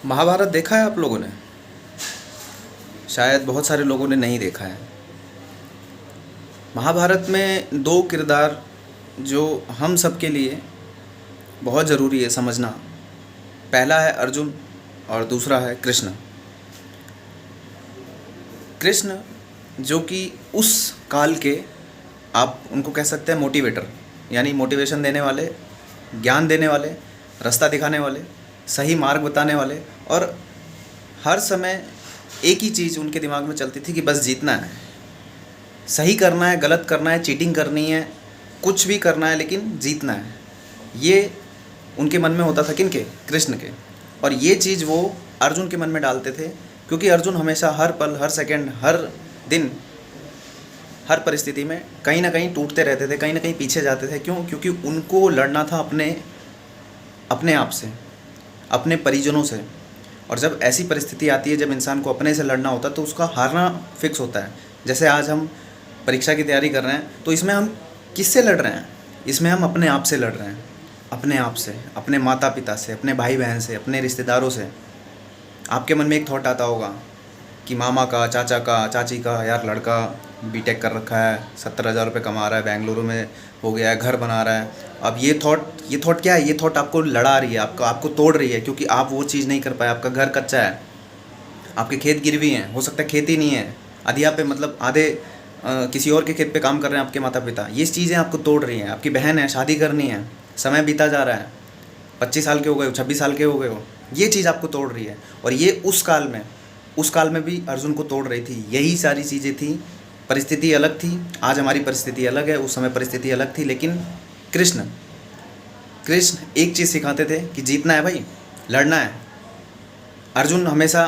महाभारत देखा है आप लोगों ने? शायद बहुत सारे लोगों ने नहीं देखा है। महाभारत में दो किरदार जो हम सब के लिए बहुत ज़रूरी है समझना। पहला है अर्जुन और दूसरा है कृष्ण। कृष्ण जो कि उस काल के, आप उनको कह सकते हैं मोटिवेटर, यानी मोटिवेशन देने वाले, ज्ञान देने वाले, रास्ता दिखाने वाले, सही मार्ग बताने वाले। और हर समय एक ही चीज़ उनके दिमाग में चलती थी कि बस जीतना है, सही करना है, गलत करना है, चीटिंग करनी है, कुछ भी करना है लेकिन जीतना है। ये उनके मन में होता था, किनके? कृष्ण के। और ये चीज़ वो अर्जुन के मन में डालते थे, क्योंकि अर्जुन हमेशा हर पल, हर सेकंड, हर दिन, हर परिस्थिति में कहीं ना कहीं टूटते रहते थे, कहीं ना कहीं पीछे जाते थे। क्यों? क्योंकि उनको लड़ना था अपने आप से, अपने परिजनों से। और जब ऐसी परिस्थिति आती है, जब इंसान को अपने से लड़ना होता है, तो उसका हारना फिक्स होता है। जैसे आज हम परीक्षा की तैयारी कर रहे हैं, तो इसमें हम किससे लड़ रहे हैं? इसमें हम अपने आप से लड़ रहे हैं, अपने आप से, अपने माता पिता से, अपने भाई बहन से, अपने रिश्तेदारों से। आपके मन में एक थॉट आता होगा कि मामा का, चाचा का, चाची का, यार लड़का बीटेक कर रखा है, 70,000 रुपये कमा रहा है, बेंगलुरु में हो गया है, घर बना रहा है। अब ये थॉट क्या है? ये थॉट आपको लड़ा रही है, आपको तोड़ रही है, क्योंकि आप वो चीज़ नहीं कर पाए। आपका घर कच्चा है, आपके खेत गिरवी हैं, हो सकता है खेती नहीं है, अधिया पे, मतलब आधे किसी और के खेत पे काम कर रहे हैं आपके माता पिता। ये चीज़ें आपको तोड़ रही हैं। आपकी बहन है, शादी करनी है, समय बीता जा रहा है, 25 साल के हो गए हो, 26 साल के हो गए हो, ये चीज़ आपको तोड़ रही है। और ये उस काल में भी अर्जुन को तोड़ रही थी। यही सारी चीज़ें थी। परिस्थिति अलग थी, आज हमारी परिस्थिति अलग है, उस समय परिस्थिति अलग थी। लेकिन कृष्ण कृष्ण एक चीज़ सिखाते थे कि जीतना है भाई, लड़ना है। अर्जुन हमेशा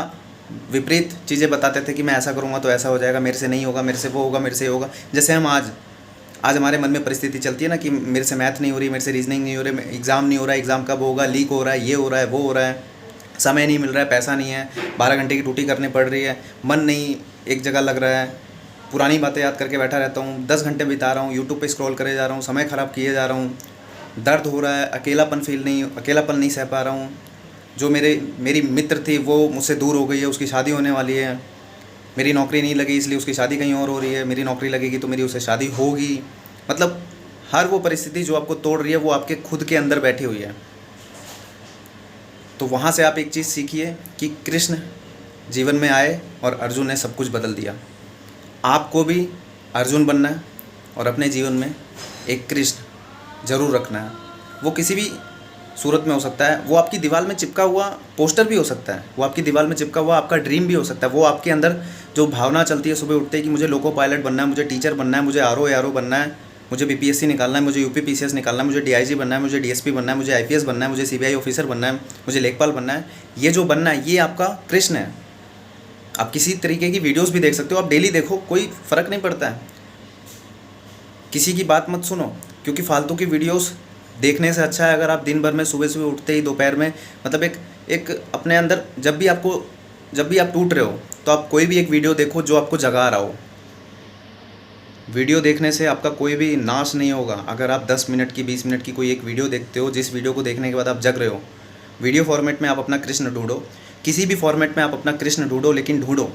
विपरीत चीज़ें बताते थे कि मैं ऐसा करूँगा तो ऐसा हो जाएगा, मेरे से नहीं होगा, मेरे से वो होगा, मेरे से ये होगा। जैसे हम आज हमारे मन में परिस्थिति चलती है ना कि मेरे से मैथ नहीं हो रही, मेरे से रीजनिंग नहीं हो रही, एग्ज़ाम नहीं हो रहा है, एग्ज़ाम कब होगा, लीक हो रहा है, ये हो रहा है, वो हो रहा है, समय नहीं मिल रहा है, पैसा नहीं है, 12 घंटे की ड्यूटी करनी पड़ रही है, मन नहीं एक जगह लग रहा है, पुरानी बातें याद करके बैठा रहता हूँ, 10 घंटे बिता रहा हूँ, यूट्यूब पे स्क्रॉल करे जा रहा हूँ, समय ख़राब किए जा रहा हूँ, दर्द हो रहा है, अकेलापन नहीं सह पा रहा हूँ। जो मेरी मित्र थी वो मुझसे दूर हो गई है, उसकी शादी होने वाली है। मेरी नौकरी नहीं लगी इसलिए उसकी शादी कहीं और हो रही है, मेरी नौकरी लगेगी तो मेरी उससे शादी होगी। मतलब हर वो परिस्थिति जो आपको तोड़ रही है वो आपके खुद के अंदर बैठी हुई है। तो वहाँ से आप एक चीज़ सीखिए कि कृष्ण जीवन में आए और अर्जुन ने सब कुछ बदल दिया। आपको भी अर्जुन बनना है और अपने जीवन में एक कृष्ण ज़रूर रखना है। वो किसी भी सूरत में हो सकता है, वो आपकी दीवार में चिपका हुआ पोस्टर भी हो सकता है, वो आपकी दीवार में चिपका हुआ आपका ड्रीम भी हो सकता है। वो आपके अंदर जो भावना चलती है सुबह उठते ही कि मुझे लोको पायलट बनना है, मुझे टीचर बनना है, मुझे आरओ एआरओ बनना है, मुझे बीपीएससी निकालना है, मुझे यूपीपीसीएस निकालना है, मुझे डीआईजी बनना है, मुझे डीएसपी बनना है, मुझे आईपीएस बनना है, मुझे सीबीआई ऑफिसर बनना है, मुझे लेखपाल बनना है। ये जो बनना है ये आपका कृष्ण है। आप किसी तरीके की वीडियोस भी देख सकते हो, आप डेली देखो, कोई फ़र्क नहीं पड़ता है। किसी की बात मत सुनो, क्योंकि फालतू की वीडियोस देखने से अच्छा है अगर आप दिन भर में सुबह सुबह उठते ही, दोपहर में, मतलब एक अपने अंदर जब भी आप टूट रहे हो तो आप कोई भी एक वीडियो देखो जो आपको जगा रहा हो। वीडियो देखने से आपका कोई भी नाश नहीं होगा। अगर आप 10 मिनट की, 20 मिनट की कोई एक वीडियो देखते हो, जिस वीडियो को देखने के बाद आप जग रहे हो, वीडियो फॉर्मेट में आप अपना कृष्ण ढूंढो, किसी भी फॉर्मेट में आप अपना कृष्ण ढूंढो, लेकिन ढूंढो।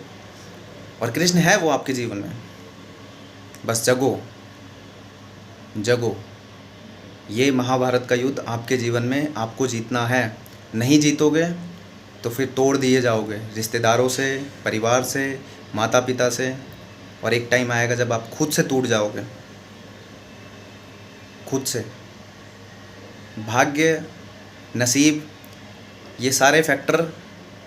और कृष्ण है वो आपके जीवन में। बस जगो जगो। ये महाभारत का युद्ध आपके जीवन में आपको जीतना है। नहीं जीतोगे तो फिर तोड़ दिए जाओगे रिश्तेदारों से, परिवार से, माता पिता से। और एक टाइम आएगा जब आप खुद से टूट जाओगे, खुद से। भाग्य, नसीब, ये सारे फैक्टर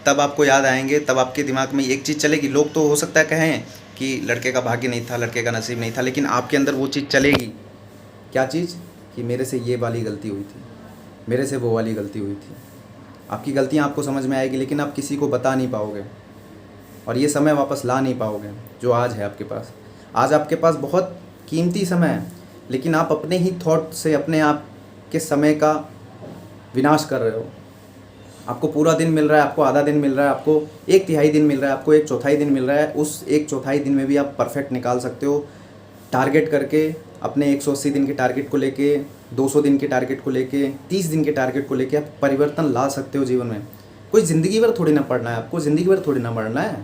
तब आपको याद आएंगे, तब आपके दिमाग में एक चीज़ चलेगी। लोग तो हो सकता है कहें कि लड़के का भाग्य नहीं था, लड़के का नसीब नहीं था, लेकिन आपके अंदर वो चीज़ चलेगी। क्या चीज़? कि मेरे से ये वाली गलती हुई थी, मेरे से वो वाली गलती हुई थी। आपकी गलतियाँ आपको समझ में आएगी, लेकिन आप किसी को बता नहीं पाओगे और ये समय वापस ला नहीं पाओगे जो आज है आपके पास। आज आपके पास बहुत कीमती समय है, लेकिन आप अपने ही थॉट से अपने आप के समय का विनाश कर रहे हो। आपको पूरा दिन मिल रहा है, आपको आधा दिन मिल रहा है, आपको 1/3 दिन मिल रहा है, आपको 1/4 दिन मिल रहा है। उस 1/4 दिन में भी आप परफेक्ट निकाल सकते हो। टारगेट करके, अपने 180 दिन के टारगेट को लेके, 200 दिन के टारगेट को लेके, 30 दिन के टारगेट को लेके आप परिवर्तन ला सकते हो जीवन में। कोई ज़िंदगी भर थोड़ी ना पढ़ना है आपको, ज़िंदगी भर थोड़ी ना पढ़ना है।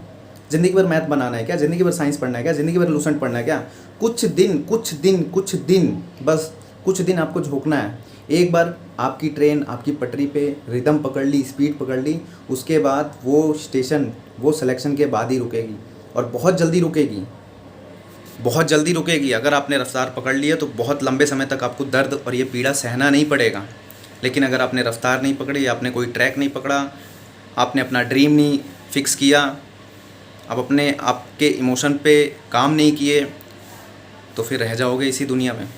ज़िंदगी भर मैथ बनाना है क्या? ज़िंदगी भर साइंस पढ़ना है क्या? ज़िंदगी भर लूसेंट पढ़ना है क्या? कुछ दिन बस कुछ दिन आपको झोंकना है। एक बार आपकी ट्रेन आपकी पटरी पे रिदम पकड़ ली, स्पीड पकड़ ली, उसके बाद वो स्टेशन वो सिलेक्शन के बाद ही रुकेगी, और बहुत जल्दी रुकेगी, बहुत जल्दी रुकेगी। अगर आपने रफ्तार पकड़ ली है तो बहुत लंबे समय तक आपको दर्द और ये पीड़ा सहना नहीं पड़ेगा। लेकिन अगर आपने रफ्तार नहीं पकड़ी, आपने कोई ट्रैक नहीं पकड़ा, आपने अपना ड्रीम नहीं फिक्स किया, आप अपने आपके इमोशन पे काम नहीं किए, तो फिर रह जाओगे इसी दुनिया में।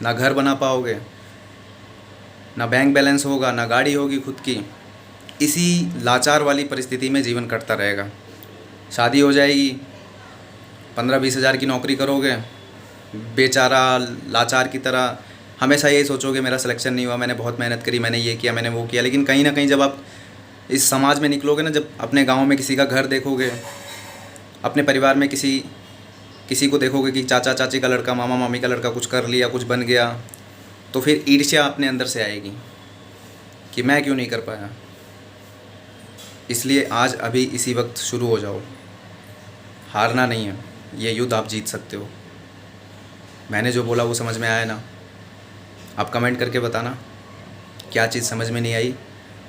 ना घर बना पाओगे, ना बैंक बैलेंस होगा, ना गाड़ी होगी खुद की। इसी लाचार वाली परिस्थिति में जीवन कटता रहेगा। शादी हो जाएगी, 15-20 हज़ार की नौकरी करोगे, बेचारा लाचार की तरह हमेशा यही सोचोगे मेरा सिलेक्शन नहीं हुआ, मैंने बहुत मेहनत करी, मैंने ये किया, मैंने वो किया। लेकिन कहीं ना कहीं जब आप इस समाज में निकलोगे ना, जब अपने गांव में किसी का घर देखोगे, अपने परिवार में किसी किसी को देखोगे कि चाचा चाची का लड़का, मामा मामी का लड़का कुछ कर लिया, कुछ बन गया, तो फिर ईर्ष्या अपने अंदर से आएगी कि मैं क्यों नहीं कर पाया। इसलिए आज अभी इसी वक्त शुरू हो जाओ। हारना नहीं है, ये युद्ध आप जीत सकते हो। मैंने जो बोला वो समझ में आया ना? आप कमेंट करके बताना क्या चीज़ समझ में नहीं आई,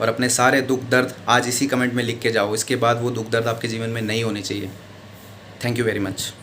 और अपने सारे दुख दर्द आज इसी कमेंट में लिख के जाओ। इसके बाद वो दुख दर्द आपके जीवन में नहीं होने चाहिए। Thank you very much.